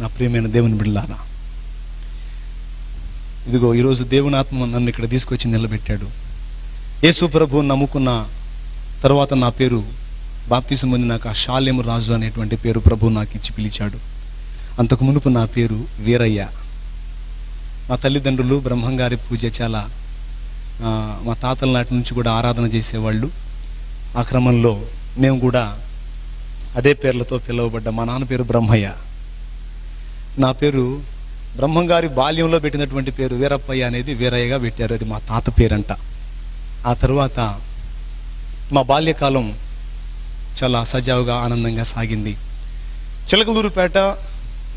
నా ప్రియమైన దేవుని బిడ్డలారా, ఇదిగో ఈరోజు దేవుని ఆత్మ నన్ను ఇక్కడ తీసుకొచ్చి నిలబెట్టాడు. యేసు ప్రభువుని నమ్ముకున్న తర్వాత నా పేరు బాప్తిసం పొందినాక షాలేము రాజు అనేటువంటి పేరు ప్రభువు నాకు ఇచ్చి పిలిచాడు. అంతకు మునుపు నా పేరు వీరయ్య. మా తల్లిదండ్రులు బ్రహ్మంగారి పూజ చాలా మా తాతల నాటి నుంచి కూడా ఆరాధన చేసేవాళ్ళు. ఆ క్రమంలో మేము కూడా అదే పేర్లతో పిలువబడ్డ. మా నాన్న పేరు బ్రహ్మయ్య, నా పేరు బ్రహ్మంగారి బాల్యంలో పెట్టినటువంటి పేరు వీరప్పయ్య అనేది వీరయ్యగా పెట్టారు. అది మా తాత పేరంట. ఆ తరువాత మా బాల్యకాలం చాలా సజావుగా ఆనందంగా సాగింది. చిలకలూరుపేట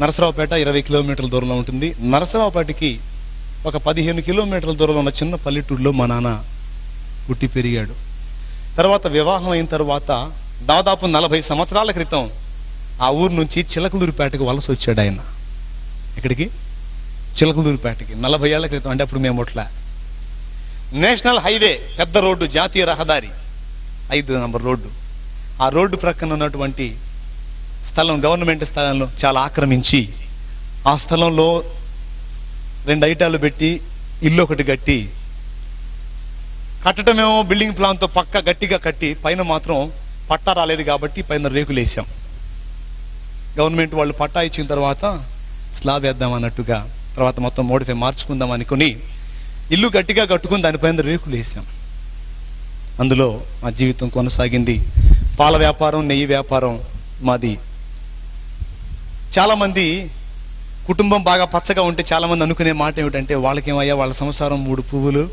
నరసరావుపేట 20 కిలోమీటర్ల దూరంలో ఉంటుంది. నరసరావుపేటకి ఒక 15 కిలోమీటర్ల దూరంలో ఉన్న చిన్న పల్లెటూరులో మా నాన్న పుట్టి పెరిగాడు. తర్వాత వివాహం అయిన తర్వాత దాదాపు 40 సంవత్సరాల క్రితం ఆ ఊరు నుంచి చిలకలూరుపేటకు వలస వచ్చాడు ఆయన. ఎక్కడికి? చిలకలూరుపేటకి. 40 ఏళ్ల క్రితం. అంటే అప్పుడు మేము ఒట్లా. నేషనల్ హైవే, పెద్ద రోడ్డు, జాతీయ రహదారి 5 నంబర్ రోడ్డు. ఆ రోడ్డు ప్రక్కన ఉన్నటువంటి స్థలం గవర్నమెంట్ స్థలంలో చాలా ఆక్రమించి ఆ స్థలంలో 2 ఐటాలు పెట్టి ఇల్లు ఒకటి కట్టి, కట్టడమేమో బిల్డింగ్ ప్లాన్తో పక్క గట్టిగా కట్టి పైన మాత్రం పట్టా రాలేదు కాబట్టి పైన రేకులు వేసాం. గవర్నమెంట్ వాళ్ళు పట్టా ఇచ్చిన తర్వాత స్లాబ్ వేద్దాం అన్నట్టుగా తర్వాత మొత్తం మోడిఫై మార్చుకుందాం అనుకుని ఇల్లు గట్టిగా కట్టుకుని దానిపైన రేకులు వేసాం. అందులో మా జీవితం కొనసాగింది. పాల వ్యాపారం, నెయ్యి వ్యాపారం మాది. చాలా మంది కుటుంబం బాగా పచ్చగా ఉంటే చాలా మంది అనుకునే మాట ఏమిటంటే వాళ్ళకేమయ్యా వాళ్ళ సంసారం 3 పువ్వులు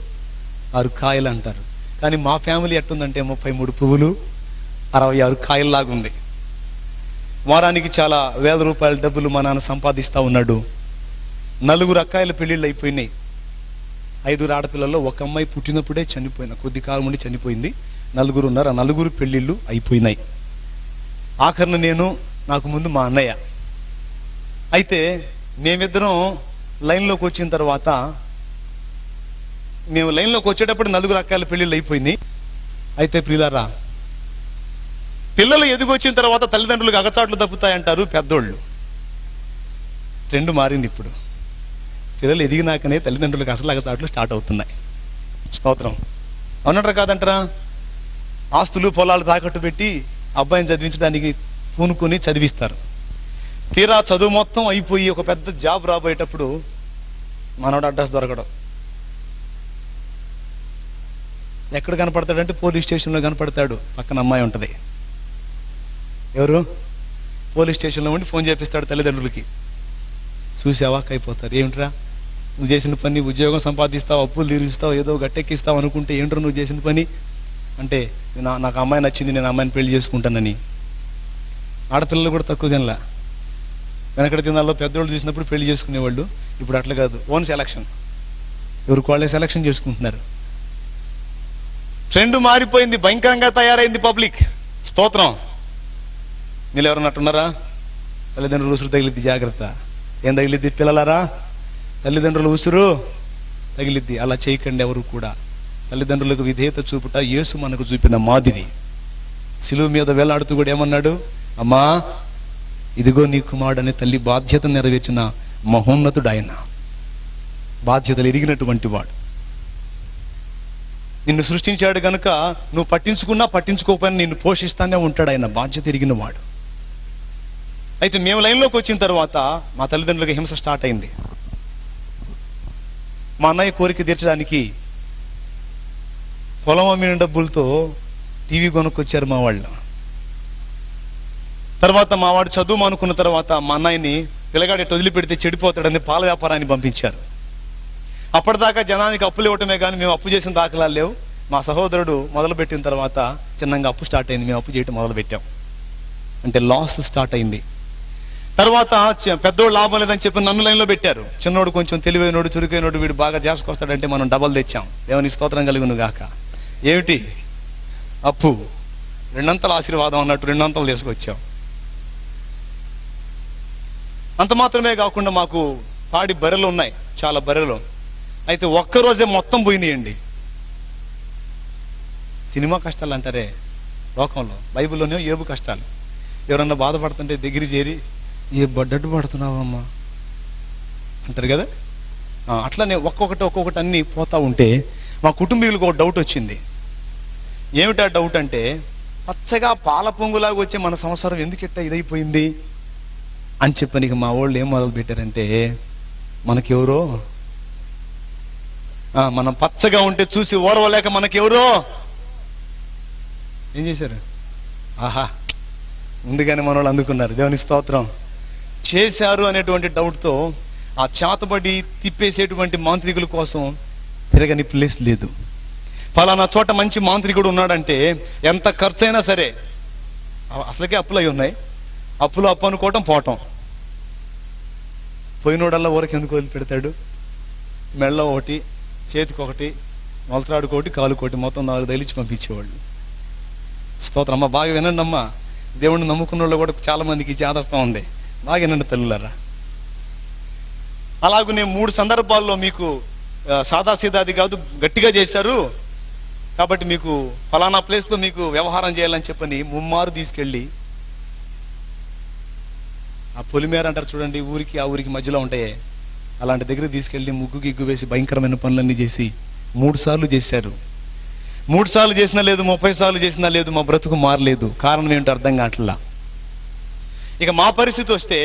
6 కాయలు అంటారు. కానీ మా ఫ్యామిలీ ఎట్టుందంటే 33 పువ్వులు 66 కాయల్లాగా ఉంది. వారానికి చాలా వేల రూపాయల డబ్బులు మా నాన్న సంపాదిస్తా ఉన్నాడు. 4 అక్కాయిల పెళ్లిళ్ళు అయిపోయినాయి. 5 ఆడపిల్లల్లో ఒక అమ్మాయి పుట్టినప్పుడే చనిపోయింది, కొద్ది కాలం ఉండి చనిపోయింది. 4 ఉన్నారు. ఆ 4 పెళ్లిళ్ళు అయిపోయినాయి. ఆఖరిన నేను, నాకు ముందు మా అన్నయ్య. అయితే మేమిద్దరం లైన్లోకి వచ్చిన తర్వాత, మేము లైన్లోకి వచ్చేటప్పుడు 4 అక్కాయిల పెళ్లిళ్ళు అయిపోయింది. అయితే ప్రియులారా, పిల్లలు ఎదిగొచ్చిన తర్వాత తల్లిదండ్రులకు అగచాట్లు తప్పుతాయంటారు పెద్దోళ్ళు. ట్రెండ్ మారింది ఇప్పుడు. పిల్లలు ఎదిగినాకనే తల్లిదండ్రులకు అసలు అగచాట్లు స్టార్ట్ అవుతున్నాయి. స్తోత్రం. అవునంటారా కాదంటారా? ఆస్తులు పొలాలు తాకట్టు పెట్టి అబ్బాయిని చదివించడానికి పూనుకొని చదివిస్తారు. తీరా చదువు మొత్తం అయిపోయి ఒక పెద్ద జాబ్ రాబోయేటప్పుడు మనోడు అడ్రస్ దొరకడం. ఎక్కడ కనపడతాడంటే పోలీస్ స్టేషన్లో కనపడతాడు. పక్కన అమ్మాయి ఉంటుంది. ఎవరు? పోలీస్ స్టేషన్లో ఉండి ఫోన్ చేపిస్తాడు తల్లిదండ్రులకి. చూసి అవాక్ అయిపోతారు. ఏమిట్రా నువ్వు చేసిన పని? ఉద్యోగం సంపాదిస్తావు, అప్పులు తీరుస్తావు, ఏదో గట్టెక్కిస్తావు అనుకుంటే ఏంట్రా నువ్వు చేసిన పని అంటే, నాకు అమ్మాయి నచ్చింది, నేను అమ్మాయిని పెళ్లి చేసుకుంటానని. ఆడపిల్లలు కూడా తక్కువ తినలా. వెనకటి దినాల్లో పెద్దోళ్ళు చూసినప్పుడు పెళ్లి చేసుకునేవాళ్ళు. ఇప్పుడు అట్లా కాదు, ఓన్ సెలక్షన్. ఎవరికి వాళ్ళే సెలక్షన్ చేసుకుంటున్నారు. ట్రెండ్ మారిపోయింది, భయంకరంగా తయారైంది పబ్లిక్. స్తోత్రం. మీరు ఎవరన్నట్టున్నారా? తల్లిదండ్రులు ఉసురు తగిలిద్ది, జాగ్రత్త. ఏం తగిలిద్ది పిల్లలారా? తల్లిదండ్రులు ఉసురు తగిలిద్ది. అలా చేయకండి ఎవరు కూడా. తల్లిదండ్రులకు విధేయత చూపుట యేసు మనకు చూపిన మాదిరి. శిలువ మీద వేలాడుతూ కూడా ఏమన్నాడు? అమ్మా ఇదిగో నీ కుమారుడు అనే తల్లి బాధ్యత నెరవేర్చిన మహోన్నతుడు ఆయన. బాధ్యతలు ఎరిగినటువంటి వాడు. నిన్ను సృష్టించాడు గనుక నువ్వు పట్టించుకున్నా పట్టించుకోకపోయినా నిన్ను పోషిస్తానే ఉంటాడు ఆయన. బాధ్యత ఎరిగిన వాడు. అయితే మేము లైన్లోకి వచ్చిన తర్వాత మా తల్లిదండ్రులకు హింస స్టార్ట్ అయింది. మా అన్నయ్య కోరిక తీర్చడానికి పొలం అమ్మిన డబ్బులతో టీవీ కొనుక్కొచ్చారు మా వాళ్ళు. తర్వాత మా వాడు చదువు మానుకున్న తర్వాత మా అన్నయ్యని పిల్లగాడి వదిలిపెడితే చెడిపోతాడని పాల వ్యాపారాన్ని పంపించారు. అప్పటిదాకా జనానికి అప్పులు ఇవ్వటమే కానీ మేము అప్పు చేసిన దాఖలాలు లేవు. మా సహోదరుడు మొదలుపెట్టిన తర్వాత చిన్నగా అప్పు స్టార్ట్ అయింది. మేము అప్పు చేయటం మొదలుపెట్టాం. అంటే లాస్ స్టార్ట్ అయింది. తర్వాత పెద్దోడు లాభం లేదని చెప్పి నన్ను లైన్లో పెట్టారు. చిన్నోడు కొంచెం తెలివైనోడు, చురుకైనోడు, వీడు బాగా చేసుకొస్తాడంటే మనం డబల్ తెచ్చాం. దేవునికి స్తోత్రం కలుగును గాక. ఏమిటి? అప్పు. 2 అంతల ఆశీర్వాదం అన్నట్టు 2 అంతలు తీసుకొచ్చాం. అంత మాత్రమే కాకుండా మాకు పాడి బర్రెలు ఉన్నాయి, చాలా బర్రెలు. అయితే ఒక్కరోజే మొత్తం పోయినాయండి. సినిమా కష్టాలు అంటారే లోకంలో, బైబిల్లోనే ఏబు కష్టాలు. ఎవరన్నా బాధపడుతుంటే దగ్గర చేరి ఏ బడ్డట్టు పడుతున్నావమ్మా అంటారు కదా. అట్లనే ఒక్కొక్కటి అన్నీ పోతా ఉంటే మా కుటుంబీకులకు ఒక డౌట్ వచ్చింది. ఏమిటా డౌట్ అంటే, పచ్చగా పాల పొంగులాగా వచ్చే మన సంసారం ఎందుకిట్ట ఇదైపోయింది అని చెప్పని మా వాళ్ళు ఏం మొదలు పెట్టారంటే, మనకెవరో మనం పచ్చగా ఉంటే చూసి ఓర్వలేక మనకెవరో ఏం చేశారు, ఆహా ముందుగానే మన వాళ్ళు అందుకున్నారు, దేవుని స్తోత్రం, చేశారు అనేటువంటి డౌట్తో ఆ చేతబడి తిప్పేసేటువంటి మాంత్రికుల కోసం తిరగని ప్లేస్ లేదు. ఫలానా చోట మంచి మాంత్రికుడు ఉన్నాడంటే ఎంత ఖర్చు అయినా సరే, అసలుకే అప్పులు అయి ఉన్నాయి, అప్పులు అప్పు అనుకోవటం పోవటం, పోయినోడల్లా ఊరికి ఎందుకు వదిలిపెడతాడు, మెళ్ళ ఒకటి, చేతికి ఒకటి, మొలతరాడుకోటి, కాలుకోటి, మొత్తం 4 తగిలించి పంపించేవాళ్ళు. స్తోత్రం. అమ్మ బాగా వినండి అమ్మా, దేవుడిని నమ్ముకున్న వాళ్ళు కూడా చాలా మందికి చేదస్తా ఉంది, బాగా వినండి తల్లులారా. అలాగూ నేను 3 సందర్భాల్లో మీకు సాదాసీదాది కాదు గట్టిగా చేశారు కాబట్టి మీకు ఫలానా ప్లేస్లో మీకు వ్యవహారం చేయాలని చెప్పని ముమ్మారు తీసుకెళ్ళి, ఆ పొలిమేర అంటారు చూడండి, ఊరికి ఆ ఊరికి మధ్యలో ఉంటాయే, అలాంటి దగ్గర తీసుకెళ్ళి ముగ్గు గిగ్గు వేసి భయంకరమైన పనులన్నీ చేసి 3 సార్లు చేశారు. 3 సార్లు చేసినా లేదు, 30 సార్లు చేసినా లేదు, మా బ్రతుకు మారలేదు. కారణం ఏంటో అర్థం కావట్లా. ఇక మా పరిస్థితి వస్తే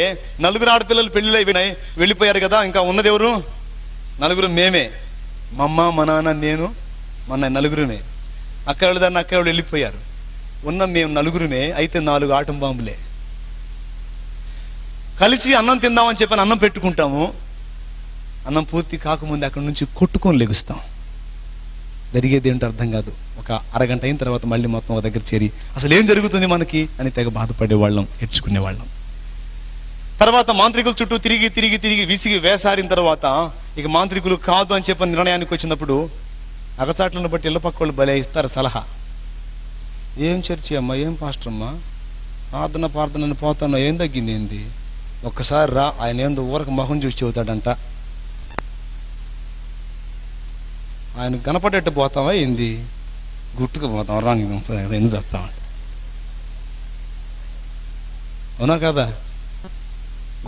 4 ఆడపిల్లలు పెళ్లిళ్ళు అయిపోయినాయి, వెళ్ళిపోయారు కదా, ఇంకా ఉన్నది ఎవరు? 4 మేమే, మా అమ్మ, మా నాన్న, నేను, మన 4 అక్కవాళ్ళు దాన్ని అక్కవాళ్ళు వెళ్ళిపోయారు. ఉన్న మేము 4 అయితే 4 ఆటం బాంబులే. కలిసి అన్నం తిందామని చెప్పని అన్నం పెట్టుకుంటాము, అన్నం పూర్తి కాకముందు అక్కడి నుంచి కొట్టుకొని లెగుస్తాం. జరిగేది ఏంటో అర్థం కాదు. ఒక అరగంట అయిన తర్వాత మళ్ళీ మొత్తం ఒక దగ్గర చేరి అసలు ఏం జరుగుతుంది మనకి అని తెగ బాధపడేవాళ్ళం, ఏడ్చుకునేవాళ్ళం. తర్వాత మాంత్రికుల చుట్టూ తిరిగి తిరిగి తిరిగి విసిగి వేసారిన తర్వాత ఇక మాంత్రికులు కాదు అని చెప్పని నిర్ణయానికి వచ్చినప్పుడు అగచాట్లను బట్టి ఇళ్ల పక్క వాళ్ళు భలే ఇస్తారు సలహా. ఏం చర్చి అమ్మా, ఏం పాస్టర్ అమ్మా, ప్రార్థనని పోతాను, ఏం తగ్గింది ఏంది, ఒక్కసారి రా, ఆయన ఏందో ఊరకు మొహం చూసి చెబుతాడంట, ఆయన కనపడేట్టు పోతావా ఏంది, గుట్టుకు పోతాం, రాంగ్ ఎందుకు చేస్తామంట, అవునా కదా,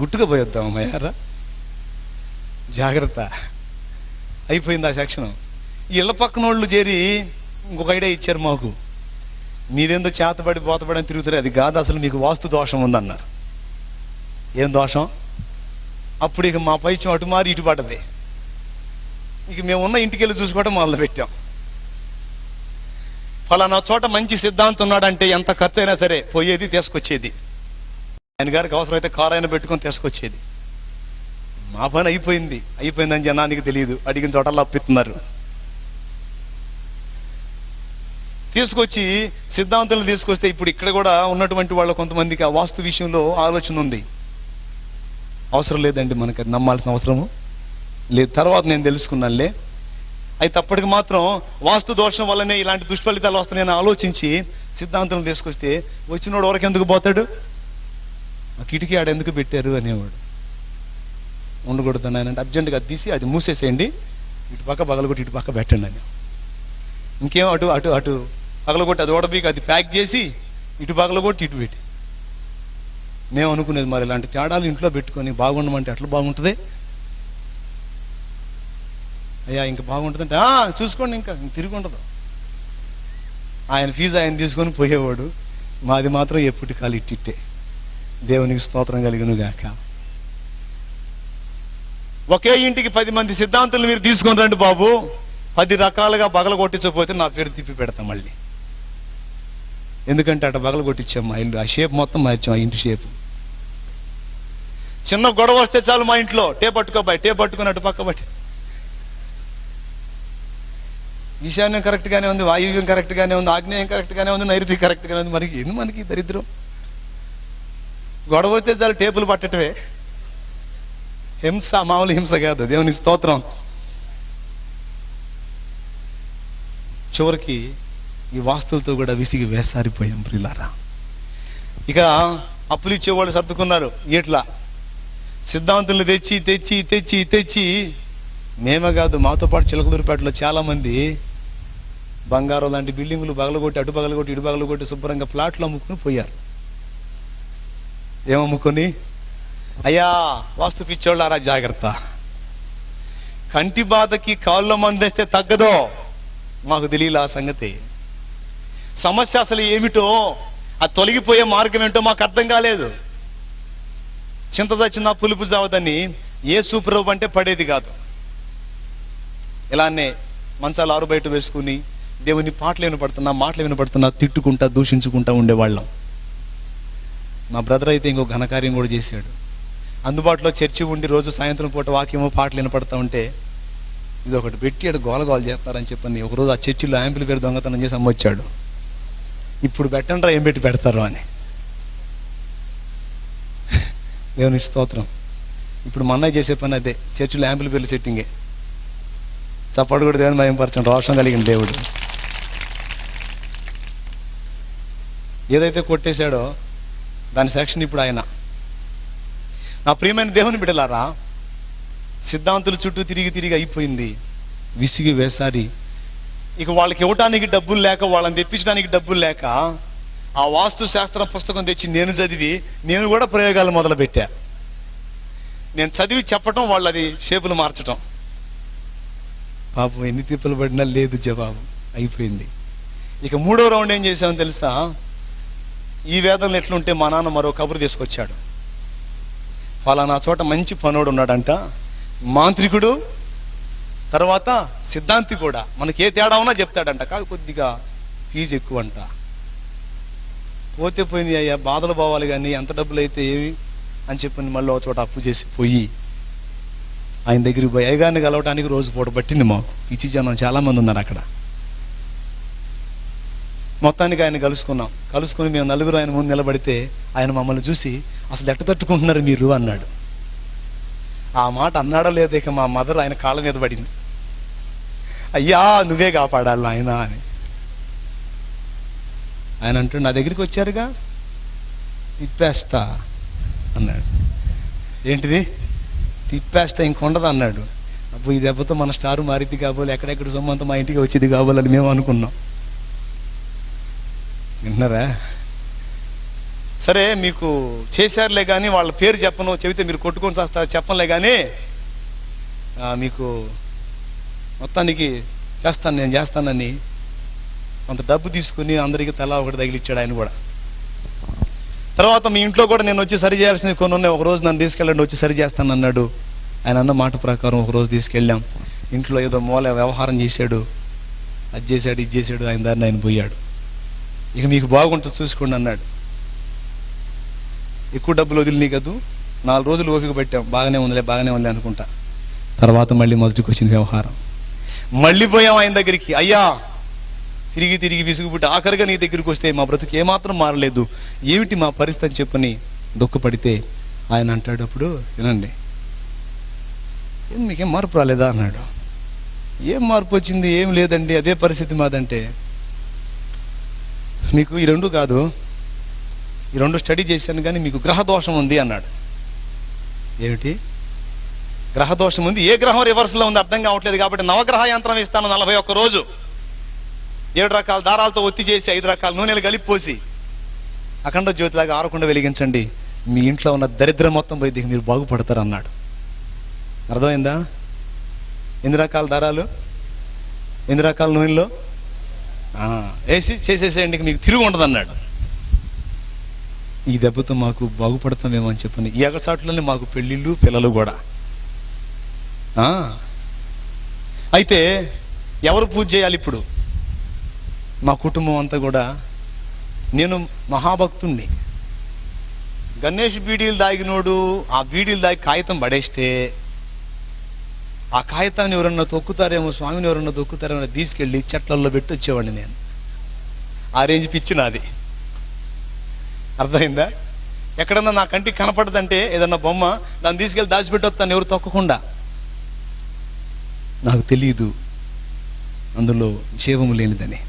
గుట్టుగా పోయొద్దామయ్యారా, జాగ్రత్త. అయిపోయింది ఆ సెక్షన్. ఇళ్ల పక్కన వాళ్ళు చేరి ఇంకొక ఐడియా ఇచ్చారు మాకు, మీరేందో చేతబడి పోతబడి అని తిరుగుతారు, అది కాదు, అసలు మీకు వాస్తు దోషం ఉందన్నారు. ఏం దోషం? అప్పుడు ఇక మా పైచం అటు మారి ఇటు పడ్డది. ఇక మేము ఉన్న ఇంటికి వెళ్ళి చూసుకోవటం మొదలు పెట్టాం. ఫలానా చోట మంచి సిద్ధాంతం ఉన్నాడంటే ఎంత ఖర్చు అయినా సరే పోయేది, తీసుకొచ్చేది. ఆయన గారికి అవసరమైతే కారు అయినా పెట్టుకొని తీసుకొచ్చేది. మా పని అయిపోయిందని జనానికి తెలియదు, అడిగిన చోటల్లో అప్పిస్తున్నారు. తీసుకొచ్చి సిద్ధాంతాలు తీసుకొస్తే ఇప్పుడు ఇక్కడ కూడా ఉన్నటువంటి వాళ్ళ కొంతమందికి ఆ వాస్తు విషయంలో ఆలోచన ఉంది. అవసరం లేదండి, మనకి అది నమ్మాల్సిన అవసరము లేదు, తర్వాత నేను తెలుసుకున్నానులే. అయితే అప్పటికి మాత్రం వాస్తు దోషం వల్లనే ఇలాంటి దుష్ఫలితాలు వస్తాయని ఆలోచించి సిద్ధాంతం తీసుకొస్తే వచ్చినోడు వరకు ఎందుకు పోతాడు, ఆ కిటికీ ఆడ ఎందుకు పెట్టారు అనేవాడు. ఉండకూడదు ఆయన అంటే అర్జెంటుగా తీసి అది మూసేసేయండి, ఇటు పక్క పగలగొట్టి ఇటు పక్క పెట్టండి అని. ఇంకేం అటు అటు అటు పగలగొట్టి అది ఓడబీకి అది ప్యాక్ చేసి ఇటు పగలగొట్టి ఇటు పెట్టి. మేము అనుకునేది మరి ఇలాంటి తేడాలు ఇంట్లో పెట్టుకొని బాగుండమంటే ఎట్లా బాగుంటుంది అయ్యా, ఇంకా బాగుంటుందంటే చూసుకోండి, ఇంకా తిరిగి ఉండదు. ఆయన ఫీజు ఆయన తీసుకొని పోయేవాడు, మాది మాత్రం ఎప్పటి కాలు ఇట్టిట్టే. దేవునికి స్తోత్రం కలిగిన గాక. ఒకే ఇంటికి 10 మంది సిద్ధాంతులు మీరు తీసుకొని రండి బాబు, 10 రకాలుగా బగల కొట్టించకపోతే నా పేరు తిప్పి పెడతాం మళ్ళీ. ఎందుకంటే అటు బగల కొట్టించాం మా ఇల్లు, ఆ షేప్ మొత్తం మార్చాం, ఆ ఇంటి షేపు. చిన్న గొడవ వస్తే చాలు మా ఇంట్లో టే పట్టుకుని అటు పక్క బట్టి. ఈశాన్యం కరెక్ట్ గానే ఉంది, వాయువ్యం కరెక్ట్ గానే ఉంది, ఆగ్నేయం కరెక్ట్ గానే ఉంది, నైరుతి కరెక్ట్ గానే ఉంది. మనకి దరిద్రం. గొడవ వస్తే చాలు టేపులు పట్టటమే. హింస మామూలు హింస కాదు, దేవుని స్తోత్రం. చివరికి ఈ వాస్తులతో కూడా విసిగి వేసారిపోయాం ప్రియులారా. ఇక అప్పులు ఇచ్చేవాళ్ళు సర్దుకున్నారు. ఇట్లా సిద్ధాంతులు తెచ్చి తెచ్చి తెచ్చి తెచ్చి మేమే కాదు, మాతో పాటు చిలకలూరుపేటలో చాలా మంది బంగారం లాంటి బిల్డింగులు పగలగొట్టి అటు పగలగొట్టి ఇటు పగలగొట్టి శుభ్రంగా ప్లాట్లు అమ్ముకుని పోయారు. ఏమమ్ముకొని? అయ్యా వాస్తు పిచ్చోళ్ళారా జాగ్రత్త, కంటి బాధకి కాళ్ళ మందేస్తే తగ్గదో. మాకు తెలియలే ఆ సంగతి. సమస్య అసలు ఏమిటో, అది తొలగిపోయే మార్గం ఏంటో మాకు అర్థం కాలేదు. చింత దచ్చిన పులుపు జావదని యేసు ప్రభు అంటే పడేది కాదు. ఇలానే మంచాలు ఆరు బయట వేసుకుని దేవుని పాటలు వినపడుతున్నా, మాటలు వినపడుతున్నా, తిట్టుకుంటా దూషించుకుంటా ఉండేవాళ్ళం. మా బ్రదర్ అయితే ఇంకో ఘనకార్యం కూడా చేశాడు. అందుబాటులో చర్చి ఉండి రోజు సాయంత్రం పూట వాక్యమో పాటలు వినపడతా ఉంటే ఇది ఒకటి పెట్టి అడు గోలగోలు చేస్తారని చెప్పని ఒకరోజు ఆ చర్చిలో యాంపుల్ పేరు దొంగతనం చేసి అమ్మొచ్చాడు. ఇప్పుడు పెట్టండ్రా ఏం పెట్టి పెడతారు అని. దేవుని స్తోత్రం. ఇప్పుడు మా అన్నయ్య చేసే పని అదే, చర్చిలో యాంపుల్ పేర్లు సెట్టింగే. చప్పడు కూడా దేవుని మహిమపరచండి. రోషం కలిగిన దేవుడు. ఏదైతే కొట్టేశాడో దాని సెక్షన్ ఇప్పుడు ఆయన. నా ప్రియమైన దేవుని బిడ్డలారా, సిద్ధాంతుల చుట్టూ తిరిగి తిరిగి అయిపోయింది, విసిగి వేసారి. ఇక వాళ్ళకి ఇవ్వటానికి డబ్బులు లేక, వాళ్ళని తెప్పించడానికి డబ్బులు లేక ఆ వాస్తు శాస్త్రం పుస్తకం తెచ్చి నేను చదివి నేను కూడా ప్రయోగాలు మొదలుపెట్టా. నేను చదివి చెప్పటం, వాళ్ళు అది షేపులు మార్చటం. పాపం ఎన్ని తిప్పలు పడినా లేదు జవాబు, అయిపోయింది. ఇక 3వ రౌండ్ ఏం చేశామని తెలుసా? ఈ వేదనలు ఎట్లుంటే మా నాన్న మరో కబురు తీసుకొచ్చాడు. ఫలానా చోట మంచి పనోడు ఉన్నాడంట, మాంత్రికుడు, తర్వాత సిద్ధాంతి కూడా, మనకి ఏ తేడా ఉన్నా చెప్తాడంట, కాదు కొద్దిగా ఫీజు ఎక్కువ అంట. పోతే పోయింది అయ్యా, బాధలు పోవాలి కానీ ఎంత డబ్బులు అయితే ఏవి అని చెప్పి మళ్ళీ ఒక చోట అప్పు చేసి పోయి ఆయన దగ్గరికి పోయి అయ్యగారిని కలవటానికి రోజు పూట పట్టింది మాకు. పిచ్చి జనం చాలా మంది ఉన్నారు అక్కడ. మొత్తానికి ఆయన కలుసుకుని మేము నలుగురు ఆయన ముందు నిలబడితే ఆయన మమ్మల్ని చూసి అసలు ఎట్ట తట్టుకుంటున్నారు మీరు అన్నాడు. ఆ మాట అన్నాడో లేదో ఇక మా మదర్ ఆయన కాళ్ళ మీద పడింది. అయ్యా నువ్వే కాపాడాలి ఆయన అని. ఆయన అంటూ నా దగ్గరికి వచ్చారుగా, తిప్పేస్తా అన్నాడు. ఏంటిది తిప్పేస్తా, ఇంకొండదు అన్నాడు. అప్పుడు ఈ దెబ్బతో మన స్టారు మారిద్ది కాబోలు, ఎక్కడెక్కడ సొమ్మంతా మా ఇంటికి వచ్చేది కాబోలని మేము అనుకున్నాం. వింటున్నారా? సరే మీకు చేశారులే కానీ వాళ్ళ పేరు చెప్పను, చెబితే మీరు కొట్టుకొని చేస్తారు, చెప్పనులే కానీ మీకు మొత్తానికి నేను చేస్తానని కొంత డబ్బు తీసుకుని అందరికీ తలా ఒకటి తగిలిచ్చాడు ఆయన కూడా. తర్వాత మీ ఇంట్లో కూడా నేను వచ్చి సరి చేయాల్సింది కొన్ని ఉన్నాయి, ఒకరోజు నన్ను తీసుకెళ్ళండి వచ్చి సరి చేస్తాను అన్నాడు. ఆయన అన్న మాట ప్రకారం ఒకరోజు తీసుకెళ్ళాం. ఇంట్లో ఏదో మూల వ్యవహారం చేశాడు, అది చేశాడు ఇది చేశాడు, ఆయన దారిని ఆయన పోయాడు. ఇక మీకు బాగుంటుంది చూసుకోండి అన్నాడు. ఎక్కువ డబ్బులు వదిలినాయి కదూ, 4 రోజులు ఓపిక పెట్టాం, బాగానే ఉంది అనుకుంటా. తర్వాత మళ్ళీ మొదటికి వచ్చింది వ్యవహారం. మళ్ళీ పోయాం ఆయన దగ్గరికి. అయ్యా తిరిగి తిరిగి విసుగుపుట్టి ఆఖరిగా నీ దగ్గరికి వస్తే మా బ్రతుకు ఏమాత్రం మారలేదు, ఏమిటి మా పరిస్థితి చెప్పని దుఃఖపడితే ఆయన అంటాడు, అప్పుడు వినండి, మీకేం మార్పు రాలేదా అన్నాడు. ఏం మార్పు వచ్చింది? ఏం లేదండి, అదే పరిస్థితి మాదంటే. మీకు ఈ 2 కాదు, ఈ 2 స్టడీ చేశాను కానీ మీకు గ్రహదోషం ఉంది అన్నాడు. ఏమిటి గ్రహదోషం ఉంది? ఏ గ్రహం రివర్స్లో ఉంది అర్థం కావట్లేదు, కాబట్టి నవగ్రహ యంత్రం ఇస్తాను 41 రోజు, 7 రకాల దారాలతో ఒత్తి చేసి 5 రకాల నూనెలు కలిపిపోసి అఖండ జ్యోతిలాగా ఆరకుండా వెలిగించండి, మీ ఇంట్లో ఉన్న దరిద్రం మొత్తం పోయి మీరు బాగుపడతారు అన్నాడు. అర్థమైందా? ఎన్ని రకాల దారాలు, ఎన్ని రకాల నూనెలో వేసి చేసేసేయండి, మీకు తిరుగు ఉండదు అన్నాడు. ఈ దెబ్బతో మాకు బాగుపడతామేమో అని చెప్పని ఈ ఎగసాట్లోనే మాకు పెళ్ళిళ్ళు పిల్లలు కూడా. అయితే ఎవరు పూజ చేయాలి ఇప్పుడు? మా కుటుంబం అంతా కూడా. నేను మహాభక్తుణ్ణి. గణేష్ బీడీలు దాగినోడు ఆ బీడీలు దాగి కాగితం పడేస్తే ఆ కాగితాన్ని ఎవరన్నా తొక్కుతారేమో, స్వామిని ఎవరన్నా తొక్కుతారేమో తీసుకెళ్ళి చెట్లల్లో పెట్టి వచ్చేవాడిని నేను. ఆ రేంజ్ పిచ్చి నాది. అర్థమైందా? ఎక్కడన్నా నా కంటికి కనపడదంటే ఏదన్నా బొమ్మ, దాన్ని తీసుకెళ్ళి దాచిపెట్టి వస్తాను ఎవరు తొక్కకుండా. నాకు తెలియదు అందులో జీవము లేనిదని.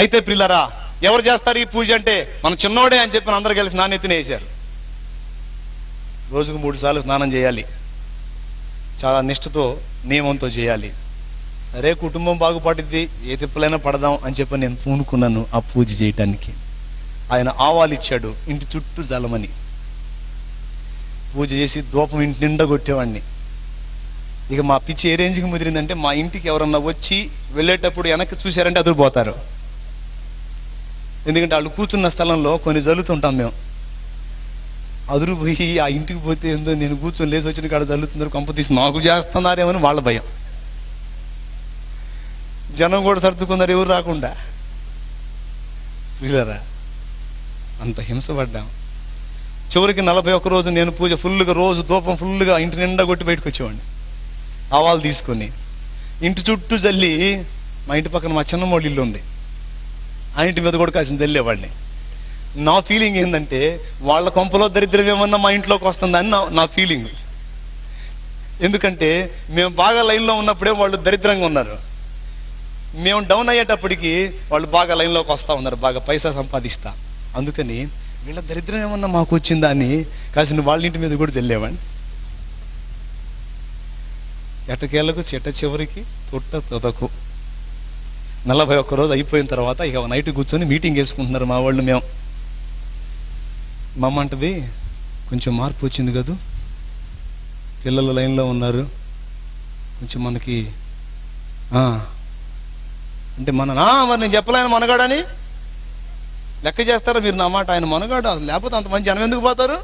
అయితే ప్రియులారా, ఎవరు చేస్తారు ఈ పూజ అంటే మన చిన్నోడే అని చెప్పి అందరూ కలిసి నాణ్యతనే వేశారు. రోజుకు 3 సార్లు స్నానం చేయాలి, చాలా నిష్ఠతో నియమంతో చేయాలి. సరే కుటుంబం బాగుపడిద్ది, ఏ తిప్పలైనా పడదాం అని చెప్పి నేను పూనుకున్నాను ఆ పూజ చేయటానికి. ఆయన ఆవాలు ఇచ్చాడు ఇంటి చుట్టూ జలమని. పూజ చేసి ధూపం ఇంటి నిండా కొట్టేవాడిని. ఇక మా పిచ్చి ఏ రేంజ్కి ముదిరిందంటే, మా ఇంటికి ఎవరన్నా వచ్చి వెళ్ళేటప్పుడు వెనక్కి చూశారంటే అదిరిపోతారు. ఎందుకంటే వాళ్ళు కూర్చున్న స్థలంలో కొన్ని జల్లుతుంటాం మేము. అదురు పోయి ఆ ఇంటికి పోతే ఏందో, నేను కూర్చొని లేచి వచ్చిన కాడ జల్లుతున్నారు, కొంప తీసి నాకు చేస్తున్నారేమని వాళ్ళ భయం. జనం కూడా సర్దుకున్నారు ఎవరు రాకుండా. వీళ్ళరా అంత హింసపడ్డాం. చివరికి 41 రోజు నేను పూజ ఫుల్గా, రోజు ధూపం ఫుల్గా ఇంటి నిండా కొట్టి బయటకు వచ్చేవాడిని. ఆవాలు తీసుకొని ఇంటి చుట్టూ జల్లి, మా ఇంటి పక్కన మా చిన్నమోళ్ళ ఇల్లు ఉంది, ఆ ఇంటి మీద కూడా కాసిన జల్లేవాడిని. నా ఫీలింగ్ ఏంటంటే, వాళ్ళ కొంపలో దరిద్రం ఏమన్నా మా ఇంట్లోకి వస్తుందని నా ఫీలింగ్. ఎందుకంటే మేము బాగా లైన్లో ఉన్నప్పుడే వాళ్ళు దరిద్రంగా ఉన్నారు, మేము డౌన్ అయ్యేటప్పటికి వాళ్ళు బాగా లైన్లోకి వస్తూ ఉన్నారు, బాగా పైసా సంపాదిస్తా. అందుకని వీళ్ళ దరిద్రం ఏమన్నా మాకు వచ్చిందా అని కాసిన వాళ్ళ ఇంటి మీద కూడా జల్లేవాడిని. ఎటకేళ్లకు చెట్ట చివరికి తొట్ట తొదకు 41 రోజు అయిపోయిన తర్వాత ఇక నైట్ కూర్చొని మీటింగ్ వేసుకుంటున్నారు మా వాళ్ళు. మేము మా అమ్మ అంటది, కొంచెం మార్పు వచ్చింది కదూ, పిల్లలు లైన్లో ఉన్నారు, కొంచెం మనకి అంటే మరి నేను చెప్పలేను మనగాడని లెక్క చేస్తారా మీరు నా మాట? ఆయన మనగాడు, లేకపోతే అంతమంది జనం ఎందుకు పోతారు?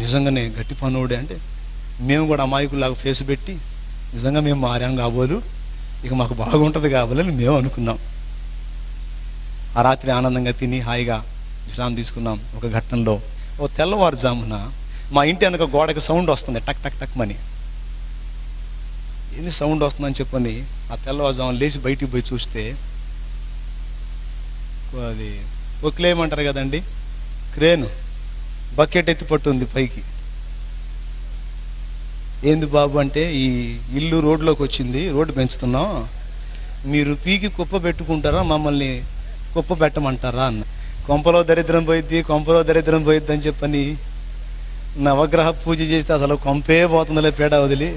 నిజంగానే గట్టి పనుడే. అంటే మేము కూడా అమాయకులాగా ఫేస్ పెట్టి, నిజంగా మేము మారాం కాబోలు, ఇక మాకు బాగుంటుంది కాబోలని మేము అనుకున్నాం. ఆ రాత్రి ఆనందంగా తిని హాయిగా విశ్రాంతి తీసుకున్నాం. ఒక ఘట్టంలో ఓ తెల్లవారుజామున మా ఇంటి వెనక గోడకి సౌండ్ వస్తుంది, టక్ టక్ టక్ మని. ఏంది సౌండ్ వస్తుందని చెప్పని ఆ తెల్లవారుజామున లేచి బయటికి పోయి చూస్తే, అది ఒక్లేమంటారు కదండి, క్రేను బకెట్ ఎత్తి పట్టుంది పైకి. ఏంది బాబు అంటే, ఈ ఇల్లు రోడ్లోకి వచ్చింది, రోడ్డు పెంచుతున్నాం, మీరు పీకి కుప్ప పెట్టుకుంటారా, మమ్మల్ని కుప్ప పెట్టమంటారా అన్న. కొంపలో దరిద్రం పోయిద్ది, కొంపలో దరిద్రం పోయిద్ది అని చెప్పని నవగ్రహ పూజ చేస్తే అసలు కొంపే పోతుందిలే పేడ వదిలి.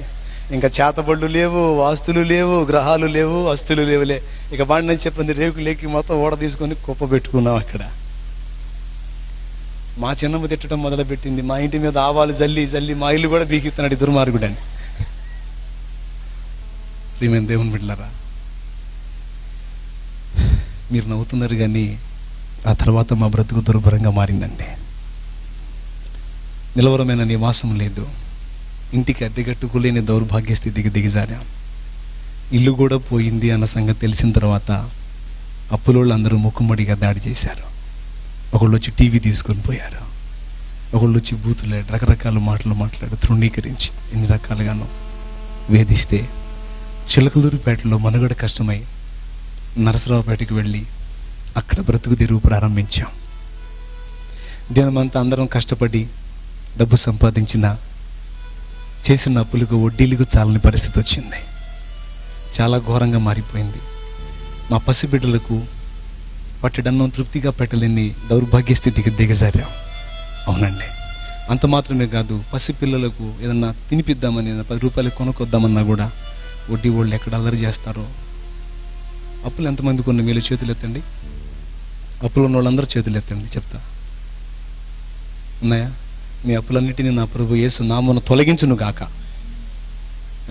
ఇంకా చేతబళ్ళు లేవు, వాస్తులు లేవు, గ్రహాలు లేవు, అస్తులు లేవులే. ఇక బాండని చెప్పింది రేకులేకి మొత్తం ఓడ తీసుకొని కుప్ప పెట్టుకున్నాం అక్కడ. మా చిన్నమ్మ తిట్టడం మొదలుపెట్టింది, మా ఇంటి మీద ఆవాలు జల్లి జల్లి మా ఇల్లు కూడా బీకిస్తున్నాడు ఈ దుర్మార్గుడని. ప్రియమైన దేవుని బిడ్డలారా, మీరు నవ్వుతున్నారు కానీ ఆ తర్వాత మా బ్రతుకు దుర్భరంగా మారిందండి. నిలవరమైన నివాసం లేదు, ఇంటికి అద్దెగట్టుకోలేని దౌర్భాగ్య స్థితికి దిగజారాం. ఇల్లు కూడా పోయింది అన్న సంగతి తెలిసిన తర్వాత అప్పులోళ్ళు అందరూ ముక్కుమ్మడిగా దాడి చేశారు. ఒకళ్ళు వచ్చి టీవీ తీసుకొని పోయారు, ఒకళ్ళు వచ్చి బూతులు రకరకాల మాటలు మాట్లాడు తృణీకరించి ఎన్ని రకాలుగానో వేధిస్తే, చిలకలూరుపేటలో మనుగడ కష్టమై నరసరావుపేటకి వెళ్ళి అక్కడ బ్రతుకు తెరువు ప్రారంభించాం. దినమంతా అందరం కష్టపడి డబ్బు సంపాదించిన చేసిన అప్పులకు వడ్డీలకు చాలని పరిస్థితి వచ్చింది. చాలా ఘోరంగా మారిపోయింది. మా పసిబిడ్డలకు పట్టెడన్నం తృప్తిగా పెట్టలేని దౌర్భాగ్య స్థితికి దిగజారాం. అవునండి, అంత మాత్రమే కాదు, పసిపిల్లలకు ఏదన్నా తినిపిద్దామని 10 రూపాయలు కొనుక్కొద్దామన్నా కూడా వడ్డీ వాళ్ళు ఎక్కడ అల్లరి చేస్తారో. అప్పులు ఎంతమందికి ఉన్న వీళ్ళు చేతులు ఎత్తండి, అప్పులు ఉన్న వాళ్ళందరూ చేతులు ఎత్తండి, చెప్తా. ఉన్నాయా? మీ అప్పులన్నిటినీ నా ప్రభు యేసు నామమున తొలగించును గాక.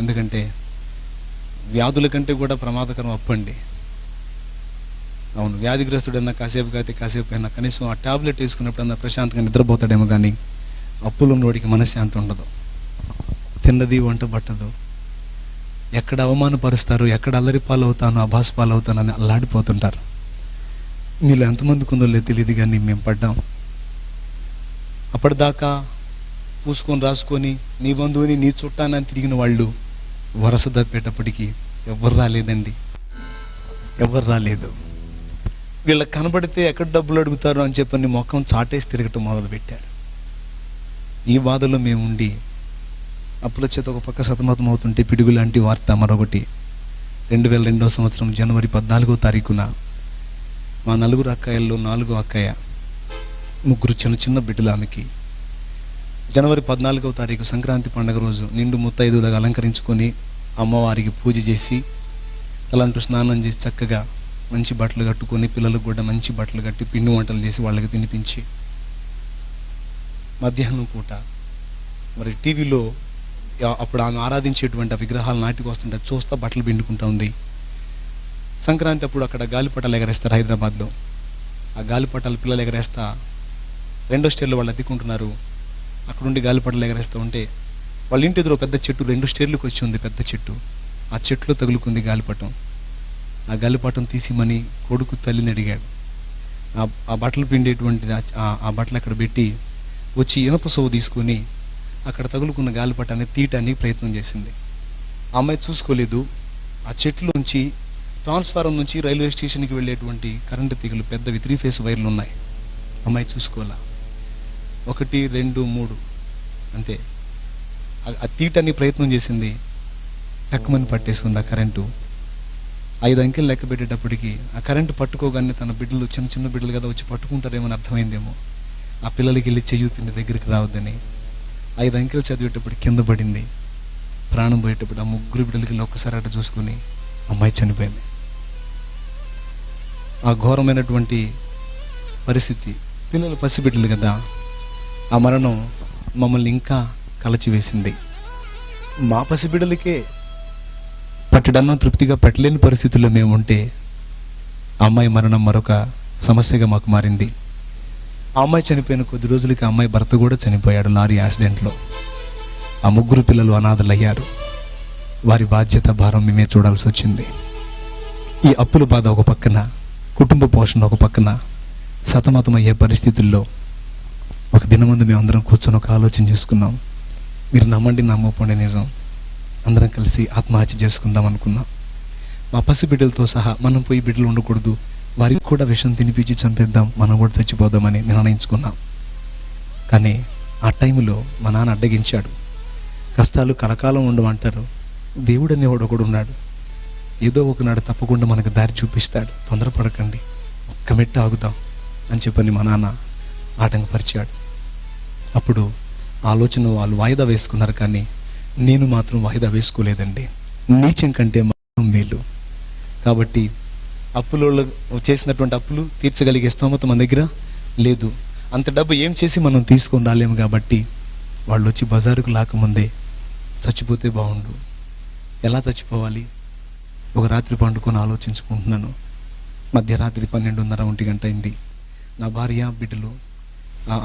ఎందుకంటే వ్యాధుల కంటే కూడా ప్రమాదకరం అప్పండి. అవును, వ్యాధిగ్రస్తుడన్నా కాసేపు కాతే కాసేపు అయినా కనీసం ఆ టాబ్లెట్ వేసుకున్నప్పుడన్నా ప్రశాంతంగా నిద్రపోతాడేమో కానీ అప్పులు ఉన్నోడికి మనశ్శాంతి ఉండదు. తిన్నది వంట పట్టదు. ఎక్కడ అవమానపరుస్తారు, ఎక్కడ అల్లరి పాలవుతాను, అభాస్ పాలవుతానని అల్లాడిపోతుంటారు. మీలో ఎంతమందికి ఉందో లేదు తెలియదు కానీ మేము పడ్డాం. అప్పటిదాకా పూసుకొని రాసుకొని నీ బంధువుని నీ చుట్టానని తిరిగిన వాళ్ళు వరస తప్పేటప్పటికీ ఎవరు రాలేదండి, ఎవరు రాలేదు. వీళ్ళకి కనబడితే ఎక్కడ డబ్బులు అడుగుతారు అని చెప్పని మొఖం చాటేసి తిరగటం మొదలుపెట్టారు. ఈ బాధలో మేము ఉండి అప్పుల చేత ఒక పక్క సతమతం అవుతుంటే పిడుగు లాంటి వార్త మరొకటి. 2002వ సంవత్సరం జనవరి 14వ తారీఖున మా 4 అక్కయ్యల్లో 4వ అక్కయ్య 3 చిన్న చిన్న బిడ్డలు ఆమెకి జనవరి 14వ తారీఖు సంక్రాంతి పండుగ రోజు నిండు ముత్తైదులుగా అలంకరించుకొని అమ్మవారికి పూజ చేసి తలంటూ స్నానం చేసి చక్కగా మంచి బట్టలు కట్టుకొని పిల్లలకు కూడా మంచి బట్టలు కట్టి పిండి వంటలు చేసి వాళ్ళకి తినిపించి మధ్యాహ్నం పూట మరి టీవీలో అప్పుడు ఆమె ఆరాధించేటువంటి ఆ విగ్రహాలు నాటికి వస్తుంటే చూస్తా బట్టలు పిండుకుంటా ఉంది. సంక్రాంతి అప్పుడు అక్కడ గాలిపటాలు ఎగరేస్తారు హైదరాబాద్లో. ఆ గాలిపటాలు పిల్లలు ఎగరేస్తా 2వ స్టేర్లో వాళ్ళు అద్దెకుంటున్నారు. అక్కడుండి గాలిపటాలు ఎగరేస్తూ ఉంటే వాళ్ళ ఇంటి ఎదురు పెద్ద చెట్టు 2 స్టేర్లకు వచ్చి ఉంది, పెద్ద చెట్టు. ఆ చెట్టులో తగులుకుంది గాలిపటం. ఆ గాలిపటం తీసిమని కొడుకు తల్లిని అడిగాడు. ఆ బట్టలు పిండేటువంటిది ఆ బట్టలు అక్కడ పెట్టి వచ్చి ఇనప సొవ్వు తీసుకొని అక్కడ తగులుకున్న గాలిపటాన్ని తీయటానికి ప్రయత్నం చేసింది. ఆ అమ్మాయి చూసుకోలేదు. ఆ చెట్లోంచి ట్రాన్స్ఫారం నుంచి రైల్వే స్టేషన్కి వెళ్ళేటువంటి కరెంటు తీగలు పెద్దవి 3 ఫేస్ వైర్లు ఉన్నాయి. అమ్మాయి చూసుకోవాలా. 1, 2, 3 అంతే. ఆ తీయటానికి ప్రయత్నం చేసింది. టక్కుమని పట్టేసుకుంది ఆ కరెంటు. 5 అంకెలు లెక్క పెట్టేటప్పటికి ఆ కరెంటు పట్టుకోగానే తన బిడ్డలు చిన్న చిన్న బిడ్డలు కదా వచ్చి పట్టుకుంటారేమని అర్థమైందేమో. ఆ పిల్లలకి వెళ్ళి చెయ్యూపింది దగ్గరికి రావద్దని. 5 అంకెలు చదివేటప్పుడు కింద పడింది. ప్రాణం పోయేటప్పుడు ఆ 3 బిడ్డలకి ఒక్కసారి అటు చూసుకుని అమ్మాయి చనిపోయింది. ఆ ఘోరమైనటువంటి పరిస్థితి, పిల్లలు పసిబిడ్డలు కదా, ఆ మరణం మమ్మల్ని ఇంకా కలచివేసింది. మా పసిబిడ్డలకే పట్టడన్నా తృప్తిగా పెట్టలేని పరిస్థితుల్లో మేము ఉంటే ఆ అమ్మాయి మరణం మరొక సమస్యగా మాకు మారింది. ఆ అమ్మాయి చనిపోయిన కొద్ది రోజులకి ఆ అమ్మాయి భర్త కూడా చనిపోయాడు లారీ యాక్సిడెంట్లో. ఆ 3 పిల్లలు అనాథలయ్యారు. వారి బాధ్యత భారం మేమే చూడాల్సి వచ్చింది. ఈ అప్పుల బాధ ఒక పక్కన, కుటుంబ పోషణ ఒక పక్కన సతమతమయ్యే పరిస్థితుల్లో ఒక దినమందు మేమందరం కూర్చొని ఒక ఆలోచన చేసుకున్నాం. మీరు నమ్మండి నమ్మకపోండి, నిజం. అందరం కలిసి ఆత్మహత్య చేసుకుందాం అనుకున్నాం. మా పసిబిడ్డలతో సహా మనం పోయి బిడ్డలు ఉండకూడదు, వారికి కూడా విషం తినిపించి చంపేద్దాం, మనం కూడా చచ్చిపోదామని నిర్ణయించుకున్నాం. కానీ ఆ టైంలో మా నాన్న అడ్డగించాడు. కష్టాలు కలకాలం ఉండమంటారు, దేవుడు అనేవాడు ఒకడు ఉన్నాడు, ఏదో ఒకనాడు తప్పకుండా మనకు దారి చూపిస్తాడు, తొందరపడకండి, ఒక్క మెట్టు ఆగుదాం అని చెప్పని మా నాన్న ఆటంకపరిచాడు. అప్పుడు ఆలోచన వాళ్ళు వాయిదా వేసుకున్నారు, కానీ నేను మాత్రం వాయిదా వేసుకోలేదండి. నీచం కంటే మాత్రం మేలు. కాబట్టి అప్పులో చేసినటువంటి అప్పులు తీర్చగలిగే స్తోమత మన దగ్గర లేదు. అంత డబ్బు ఏం చేసి మనం తీసుకొని రాలేము. కాబట్టి వాళ్ళు వచ్చి బజారుకు లాకముందే చచ్చిపోతే బాగుండు. ఎలా చచ్చిపోవాలి? ఒక రాత్రి పండుకొని ఆలోచించుకుంటున్నాను. మధ్యరాత్రి 12:30, 1 గంట అయింది. నా భార్య బిడ్డలు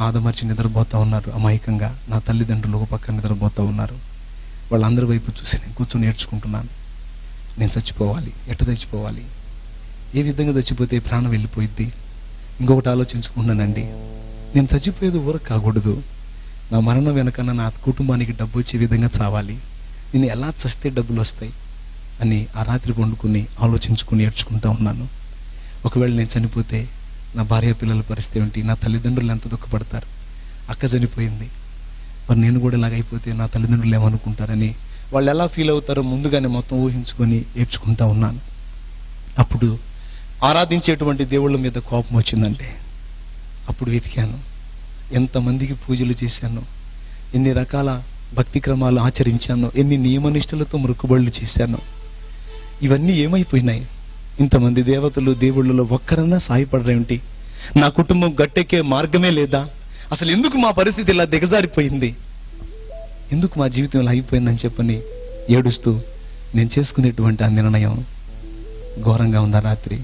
ఆదమర్చి నిద్రపోతా ఉన్నారు అమాయకంగా. నా తల్లిదండ్రులు ఒక పక్క నిద్రపోతా ఉన్నారు. వాళ్ళందరి వైపు చూసి నేను కూర్చొని నేర్చుకుంటున్నాను. నేను చచ్చిపోవాలి, ఎట్ట చచ్చిపోవాలి, ఏ విధంగా చచ్చిపోతే ప్రాణం వెళ్ళిపోయిద్ది. ఇంకొకటి ఆలోచించుకుంటున్నానండి, నేను చచ్చిపోయేది ఊరకు కాకూడదు. నా మరణం వెనకన్నా నా కుటుంబానికి డబ్బు వచ్చే విధంగా చావాలి. నేను ఎలా చస్తే డబ్బులు వస్తాయి అని ఆ రాత్రి పండుకుని ఆలోచించుకుని ఏడ్చుకుంటా ఉన్నాను. ఒకవేళ నేను చనిపోతే నా భార్య పిల్లల పరిస్థితి ఏంటి? నా తల్లిదండ్రులు ఎంత దుఃఖపడతారు? అక్క చనిపోయింది, మరి నేను కూడా ఇలాగైపోతే నా తల్లిదండ్రులు ఏమనుకుంటారని, వాళ్ళు ఎలా ఫీల్ అవుతారో ముందుగానే మొత్తం ఊహించుకొని ఏడ్చుకుంటా ఉన్నాను. అప్పుడు ఆరాధించేటువంటి దేవుళ్ళ మీద కోపం వచ్చిందంటే అప్పుడు వెతికాను. ఎంతమందికి పూజలు చేశాను, ఎన్ని రకాల భక్తి క్రమాలు ఆచరించాను, ఎన్ని నియమనిష్టలతో మొక్కుబడులు చేశాను. ఇవన్నీ ఏమైపోయినాయి? ఇంతమంది దేవతలు దేవుళ్ళలో ఒక్కరన్నా సాయపడరేమిటి? నా కుటుంబం గట్టెక్కే మార్గమే లేదా? అసలు ఎందుకు మా పరిస్థితి ఇలా దిగజారిపోయింది? ఎందుకు మా జీవితం ఇలా అయిపోయిందని చెప్పని ఏడుస్తూ నేను చేసుకునేటువంటి ఆ నిర్ణయం ఘోరంగా ఉంది. ఆ రాత్రి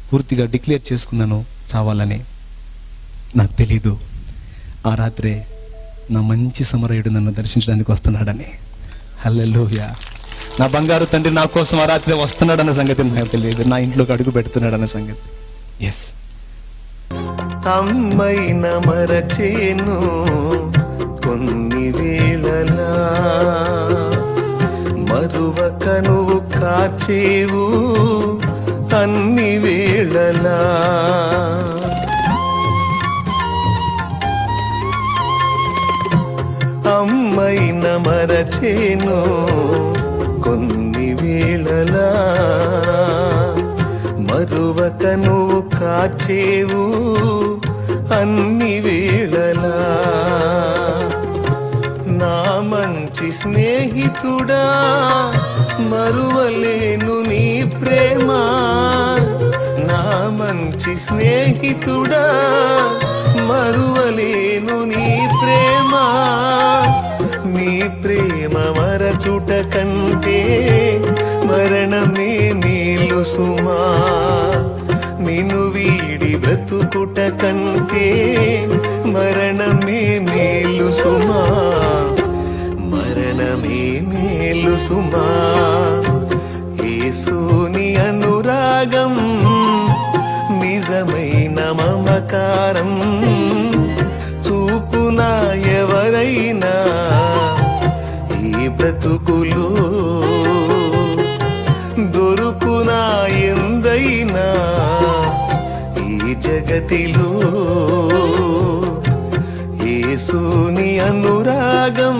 పూర్తిగా డిక్లేర్ చేసుకున్నాను చావాలని. నాకు తెలీదు ఆ రాత్రే నా మంచి సమరయుడు నన్ను దర్శించడానికి వస్తున్నాడని. హల్లెలూయా! నా బంగారు తండ్రి నా కోసం ఆ రాత్రి వస్తున్నాడన్న సంగతి నాకు తెలియదు. నా ఇంట్లోకి అడుగు పెడుతున్నాడన్న సంగతి. ఎస్, అమ్మైన మరచేను కొన్ని వేళలా, మరువక నువ్వు కాచేవు అన్ని వేళలా. అమ్మైన మరచేను కొన్ని వేళలా, మరువక నువ్వు కాచేవు అన్ని వేళలా. నా మంచి స్నేహితుడా మరువలేను నీ ప్రేమ, నా మంచి స్నేహితుడా మరువలేను నీ ప్రేమ. సుమా, నిన్ను వీడి బ్రతుకుట కంటే మరణమే మేలు సుమా, మరణమే మేలు సుమా. యేసుని అనురాగం నిజమైన మమకారం చూపునా ఎవరైనా ఈ బ్రతుకులో, దొరుకునా ఎందైనా ఈ జగతిలో. యేసుని అనురాగం.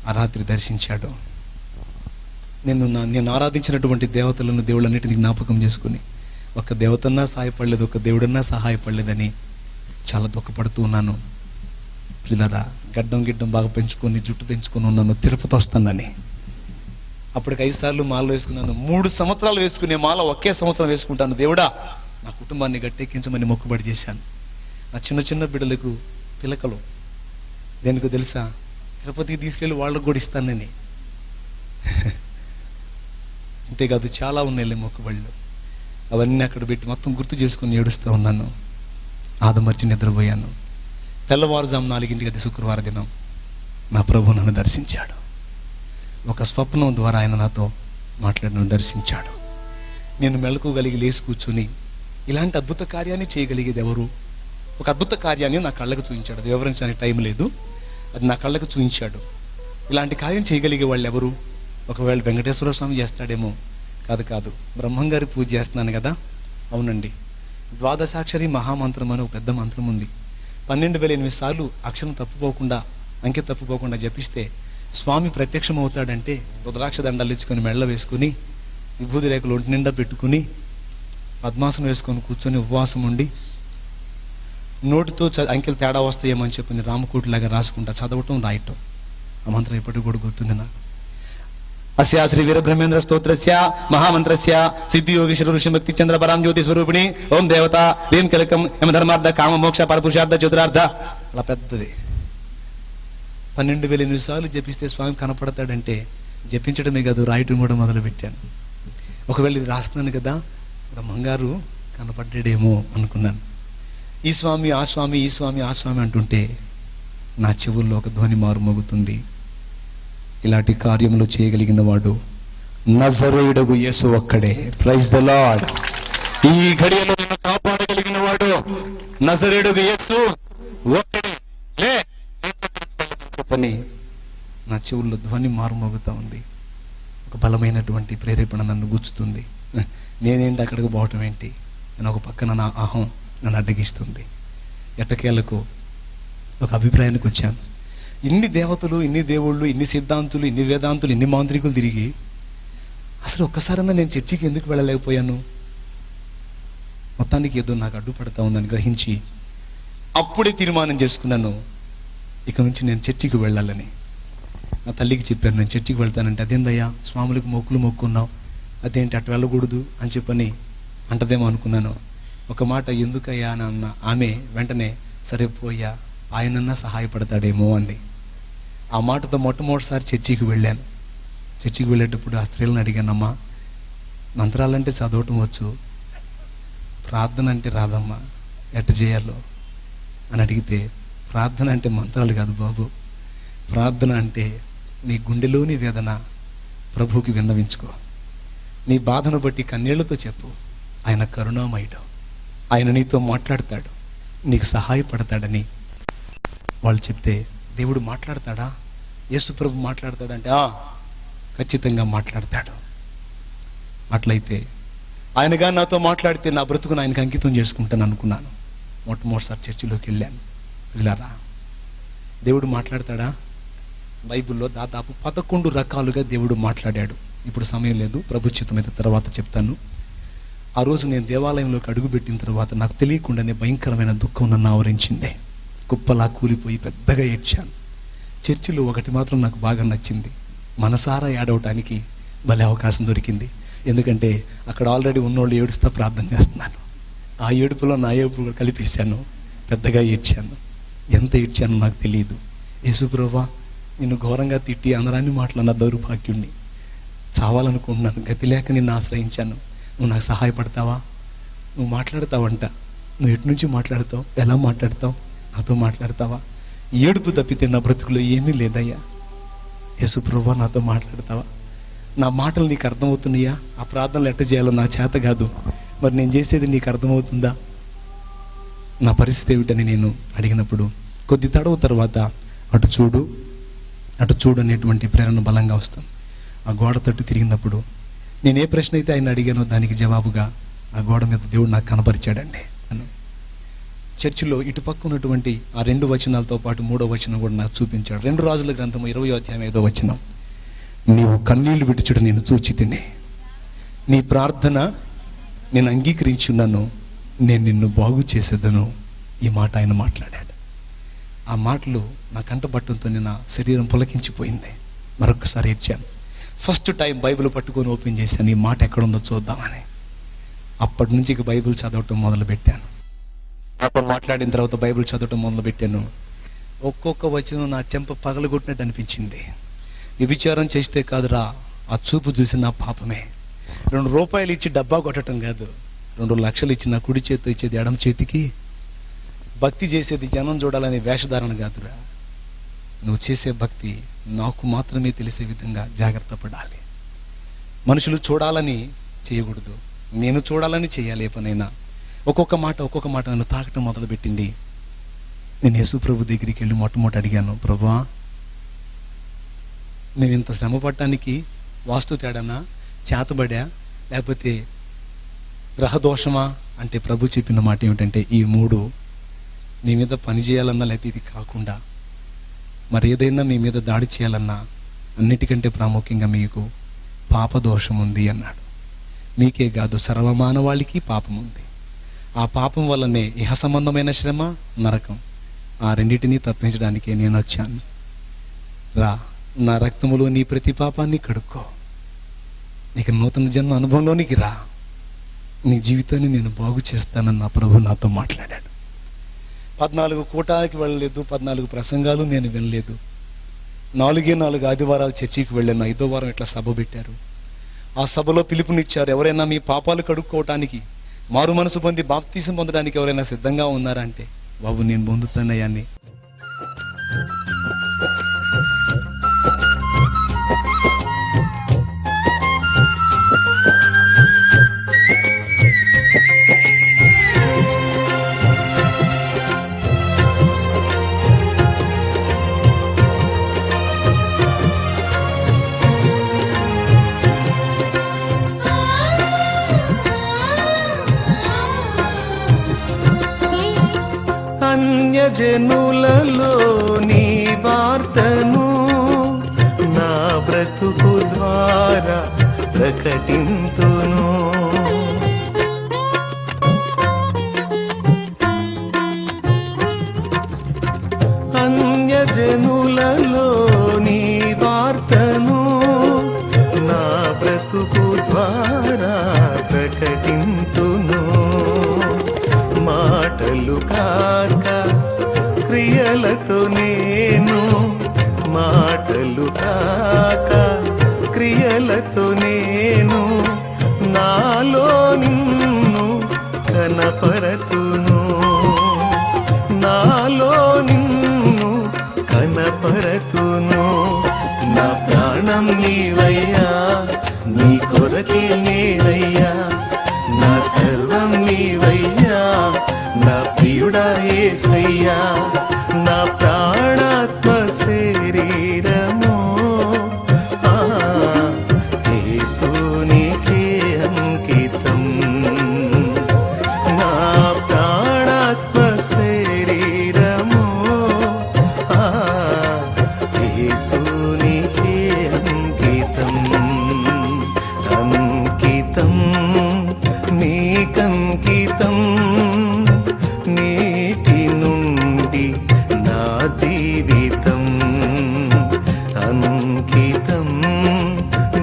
ఆ రాత్రి దర్శించాడు. నేను ఆరాధించినటువంటి దేవతలను, దేవుళ్ళన్నిటిని జ్ఞాపకం చేసుకుని ఒక దేవతన్నా సహాయపడలేదు, ఒక దేవుడన్నా సహాయపడలేదని చాలా దుఃఖపడుతూ ఉన్నాను. పిల్లరా, గిడ్డం బాగా పెంచుకొని, జుట్టు పెంచుకొని ఉన్నాను. తిరుపతి వస్తానని అప్పటికి 5 సార్లు మాల వేసుకున్నాను. 3 సంవత్సరాలు వేసుకునే మాల ఒకే సంవత్సరం వేసుకుంటాను. దేవుడా, నా కుటుంబాన్ని గట్టెక్కించమని మొక్కుబడి చేశాను. నా చిన్న బిడ్డలకు పిలకలు దేనికో తెలుసా? తిరుపతికి తీసుకెళ్ళి వాళ్ళకు కూడా ఇస్తానని. అంతేకాదు, చాలా ఉన్నాయి మొక్కుబళ్ళు. అవన్నీ అక్కడ పెట్టి మొత్తం గుర్తు చేసుకుని ఏడుస్తూ ఉన్నాను. ఆదమర్చి నిద్రపోయాను. తెల్లవారుజాము 4 అది శుక్రవారం దినం నా ప్రభు నన్ను దర్శించాడు. ఒక స్వప్నం ద్వారా ఆయన నాతో మాట్లాడి నన్ను దర్శించాడు. నేను మెలకువగలిగి లేచి కూర్చుని ఇలాంటి అద్భుత కార్యాన్ని చేయగలిగేది ఎవరు? ఒక అద్భుత కార్యాన్ని నా కళ్ళకు చూపించాడు. అది వివరించడానికి టైం లేదు. అది నా కళ్ళకు చూపించాడు. ఇలాంటి కార్యం చేయగలిగే వాళ్ళు ఎవరు? ఒకవేళ వెంకటేశ్వర స్వామి చేస్తాడేమో. కాదు, బ్రహ్మంగారి పూజ చేస్తున్నాను కదా. అవునండి, ద్వాదశాక్షరి మహామంత్రం అని ఒక పెద్ద మంత్రం ఉంది. 12,008 సార్లు అక్షరం తప్పుపోకుండా, అంకె తప్పుపోకుండా జపిస్తే స్వామి ప్రత్యక్షం అవుతాడంటే రుద్రాక్ష దండాలు ఇచ్చుకొని మెళ్ళ వేసుకుని, విభూతి రేఖలు ఒంటి నిండా పెట్టుకుని, పద్మాసనం వేసుకొని కూర్చొని ఉపవాసం ఉండి, నోటితో అంకెలు తేడా వస్తాయేమని చెప్పి రామకోటిలాగా రాసుకుంటా చదవటం, రాయటం. ఆ మంత్రం ఇప్పటికి కూడా గుర్తుంది నాకు. అస్యా శ్రీ వీరబ్రహ్మేంద్ర స్తోత్రస్య మహామంత్రస్య సిద్ధియోగీశ్వర ఋషిభక్తి చంద్ర పరాం జ్యోతి స్వరూపిణి ఓం దేవత వీం కలకం యమధర్మార్థ కామ మోక్ష పరపురుషార్థ చతురార్థ. అలా పెద్దది 12,008 సార్లు జపిస్తే స్వామి కనపడతాడంటే జపించడమే కాదు, రాయటం కూడా మొదలు పెట్టాను. ఒకవేళ ఇది రాస్తున్నాను కదా, బ్రహ్మంగారు కనపడ్డాడేమో అనుకున్నాను. ఈ స్వామి ఆ స్వామి, ఈ స్వామి ఆ స్వామి అంటుంటే నా చెవుల్లో ఒక ధ్వని మారు మోగుతుంది. ఇలాంటి కార్యములు చేయగలిగిన వాడు నజరేయుడగు యేసు ఒక్కడే. Praise the Lord. ఈ ఘడియలో నిన్ను కాపాడగలిగిన వాడు నజరేయుడగు యేసు ఒక్కడే. లే చెప్పని నా చెవుల్లో ధ్వని మారుమోగుతా ఉంది. ఒక బలమైనటువంటి ప్రేరేపణ నన్ను గుచ్చుతుంది. నేనేంటి అక్కడికి పోవటం ఏంటి అని ఒక పక్కన నా అహం నన్ను అడ్డగిస్తుంది. ఎట్టకేలకు ఒక అభిప్రాయానికి వచ్చాను. ఇన్ని దేవతలు, ఇన్ని దేవుళ్ళు, ఇన్ని సిద్ధాంతులు, ఇన్ని వేదాంతులు, ఇన్ని మాంత్రికులు తిరిగి అసలు ఒక్కసారన్నా నేను చర్చికి ఎందుకు వెళ్ళలేకపోయాను? మొత్తానికి ఏదో నాకు అడ్డుపడతా ఉందని గ్రహించి అప్పుడే తీర్మానం చేసుకున్నాను, ఇక నుంచి నేను చర్చికి వెళ్ళాలని. నా తల్లికి చెప్పాను, నేను చర్చికి వెళ్తానంటే అదేందయ్యా స్వాములకు మొక్కులు మొక్కున్నావు, అదేంటి అటు వెళ్ళకూడదు అని చెప్పని అంటదేమో అనుకున్నాను. ఒక మాట ఎందుకయ్యా అని అన్న ఆమె వెంటనే సరే పోయా, ఆయనన్నా సహాయపడతాడేమో అంది. ఆ మాటతో మొట్టమొదటిసారి చర్చికి వెళ్ళాను. చర్చికి వెళ్ళేటప్పుడు ఆ స్త్రీలను అడిగానమ్మా, మంత్రాలంటే చదవటం వచ్చు, ప్రార్థన అంటే రాదమ్మా, ఎట్ట చేయాలో అని అడిగితే, ప్రార్థన అంటే మంత్రాలు కాదు బాబు, ప్రార్థన అంటే నీ గుండెలోని వేదన ప్రభువుకి విన్నవించుకో, నీ బాధను బట్టి కన్నీళ్లతో చెప్పు, ఆయన కరుణామయుడు, ఆయన నీతో మాట్లాడతాడు, నీకు సహాయపడతాడని వాళ్ళు చెప్తే, దేవుడు మాట్లాడతాడా, యేసు ప్రభు మాట్లాడతాడంటే ఖచ్చితంగా మాట్లాడతాడు. అట్లయితే ఆయనగా నాతో మాట్లాడితే నా బ్రతుకును ఆయనకు అంకితం చేసుకుంటాను అనుకున్నాను. మొట్టమొదటిసారి చర్చిలోకి వెళ్ళాను. పిల్లారా, దేవుడు మాట్లాడతాడా? బైబిల్లో దాదాపు 11 రకాలుగా దేవుడు మాట్లాడాడు. ఇప్పుడు సమయం లేదు, ప్రభుత్వం అయితే తర్వాత చెప్తాను. ఆ రోజు నేను దేవాలయంలోకి అడుగుపెట్టిన తర్వాత నాకు తెలియకుండానే భయంకరమైన దుఃఖం నన్ను ఆవరించింది. కుప్పలా కూలిపోయి పెద్దగా ఏడ్చాను. చర్చిలో ఒకటి మాత్రం నాకు బాగా నచ్చింది, మనసారా ఏడవటానికి భలే అవకాశం దొరికింది. ఎందుకంటే అక్కడ ఆల్రెడీ ఉన్నోళ్ళు ఏడుస్తా ప్రార్థన చేస్తున్నాను. ఆ ఏడుపులో నా ఏడుపు కలిపేశాను, పెద్దగా ఏడ్చాను. ఎంత ఏడ్చానో నాకు తెలియదు. యేసు ప్రభువా, నిన్ను ఘోరంగా తిట్టి అందరాన్ని మాట్లాడిన దౌర్భాగ్యుణ్ణి, చావాలనుకుంటున్నాను, గతి లేక నిన్ను ఆశ్రయించాను, నువ్వు నాకు సహాయపడతావా? నువ్వు మాట్లాడతావంట. నువ్వు ఎటు నుంచి మాట్లాడతావు? ఎలా మాట్లాడతావు? నాతో మాట్లాడతావా? ఏడుపు తప్పితే నా బ్రతుకులో ఏమీ లేదయ్యా. యేసు ప్రభువా, నాతో మాట్లాడతావా? నా మాటలు నీకు అర్థమవుతున్నాయా? ఆ ప్రార్థనలు ఎట్ట చేయాలో నా చేత కాదు, మరి నేను చేసేది నీకు అర్థమవుతుందా? నా పరిస్థితి ఏమిటని నేను అడిగినప్పుడు కొద్ది తడవు తర్వాత అటు చూడు అనేటువంటి ప్రేరణ బలంగా వస్తుంది. ఆ గోడ తట్టు తిరిగినప్పుడు నేను ఏ ప్రశ్న అయితే ఆయన అడిగానో దానికి జవాబుగా ఆ గోడ మీద దేవుడు నాకు కనపరిచాడండి. చర్చిలో ఇటుపక్క ఉన్నటువంటి ఆ 2 వచనాలతో పాటు 3వ వచనం కూడా నాకు చూపించాడు. 2 రాజుల గ్రంథం 20వ అధ్యాయం 5వ వచనం. నీవు కన్నీళ్లు విడుచుట నేను చూచి తిని, నీ ప్రార్థన నేను అంగీకరించున్నాను, నేను నిన్ను బాగు చేసేదను. ఈ మాట ఆయన మాట్లాడాడు. ఆ మాటలు నా కంటపట్టడంతో నా శరీరం పులకించిపోయింది. మరొకసారి ఇచ్చాను. ఫస్ట్ టైం బైబిల్ పట్టుకొని ఓపెన్ చేశాను, ఈ మాట ఎక్కడుందో చూద్దామని. అప్పటి నుంచి ఇక బైబిల్ చదవటం మొదలుపెట్టాను. అప్పుడు మాట్లాడిన తర్వాత బైబిల్ చదవటం మొదలుపెట్టాను. ఒక్కొక్క వచనం నా చెంప పగలగొట్టినట్టు అనిపించింది. వ్యభిచారం చేస్తే కాదురా, ఆ చూపు చూసి నా పాపమే. 2 రూపాయలు ఇచ్చి డబ్బా కొట్టడం కాదు, 2 లక్షలు ఇచ్చి నా కుడి చేతితో ఇచ్చేది ఎడమ చేతికి. భక్తి చేసేది జనం చూడాలనే వేషధారణ కాదురా. నువ్వు చేసే భక్తి నాకు మాత్రమే తెలిసే విధంగా జాగ్రత్త పడాలి. మనుషులు చూడాలని చేయకూడదు, నేను చూడాలని చేయాలి. ఏ పనైనా ఒక్కొక్క మాట నన్ను తాకటం మొదలుపెట్టింది. నేను యేసు ప్రభు దగ్గరికి వెళ్ళి మొట్టమొదటి అడిగాను, ప్రభువా, నేను ఇంత శ్రమ పడటానికి వాస్తు తేడానా, చేతబడా, లేకపోతే గ్రహదోషమా అంటే ప్రభు చెప్పిన మాట ఏమిటంటే, ఈ 3 నీ మీద పని చేయాలన్నా, లేకపోతే ఇది కాకుండా మరి ఏదైనా మీ మీద దాడి చేయాలన్నా అన్నిటికంటే ప్రాముఖ్యంగా మీకు పాపదోషం ఉంది అన్నాడు. మీకే కాదు, సర్వమానవాళికి పాపం ఉంది. ఆ పాపం వల్లనే ఇహ సంబంధమైన శ్రమ, నరకం, ఆ రెండింటినీ తప్పించడానికే నేను వచ్చాను. రా, నా రక్తములో నీ ప్రతి పాపాన్ని కడుక్కో, నీకు నూతన జన్మ అనుభవంలోనికి రా, నీ జీవితాన్ని నేను బాగు చేస్తానని నా ప్రభు నాతో మాట్లాడాడు. 14 కూటానికి వెళ్ళలేదు, 14 ప్రసంగాలు నేను వినలేదు. 4 ఆదివారాలు చర్చికి వెళ్ళాను. 5వ వారం ఇట్లా సభ పెట్టారు. ఆ సభలో పిలుపునిచ్చారు, ఎవరైనా మీ పాపాలు కడుక్కోవటానికి, మారు మనసు పొంది బాప్తీసం పొందడానికి ఎవరైనా సిద్ధంగా ఉన్నారా అంటే, బాబు నేను పొందుతానయ్యాన్ని. అన్యజనులలో నీ వార్తను నా బ్రతుకు ద్వారా ప్రకటింతును. అన్యజనులలో నీ వార్తను నా బ్రతుకు ద్వారా ప్రకటింతును. మాటలు కాక క్రియలతో నేను, మాటలు కాక క్రియలతో నేను నాలో నిన్ను కనపరతును, నాలో నిన్ను కనపరతును. నా ప్రాణం నీవయ్యా, నీ కొరకే నేనయ్యా, నా సర్వం నీవయ్యా, నా ప్రియుడా యేసయ్యా, నా ప్రాణాత్మ శరీరము యేసునికే అంకితం. నా ప్రాణాత్మ శరీరము యేసునికే అంకితం. అంకితం నీకంకితం, నేటి నుండి నా జీవితం అంకితం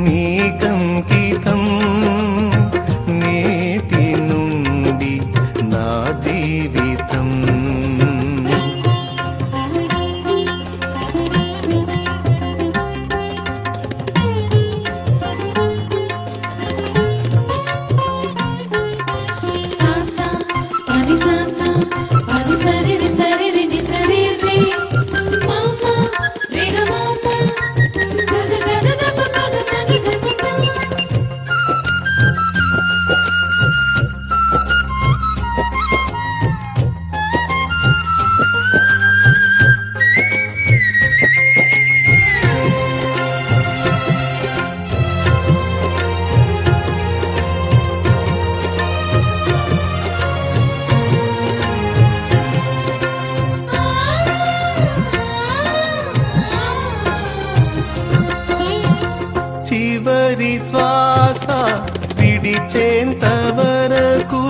నీకంకితం, నేటి నుండి నా జీవితం. చివరి శ్వాస విడిచేంత వరకు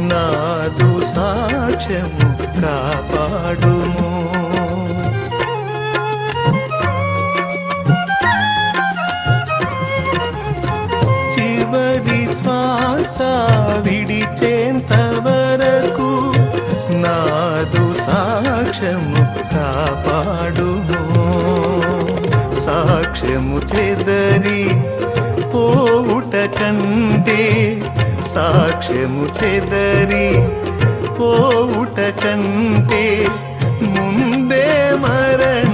నాదు సాక్ష్యము కాపాడుము. చివరి శ్వాస విడిచేంత వరకు నాదు సాక్ష్యము కాపాడుము. సాక్ష్యము చెదరి పోవుట కంటే, సాక్ష్యము చెదరి పోవుట కంటే ముందే మరణ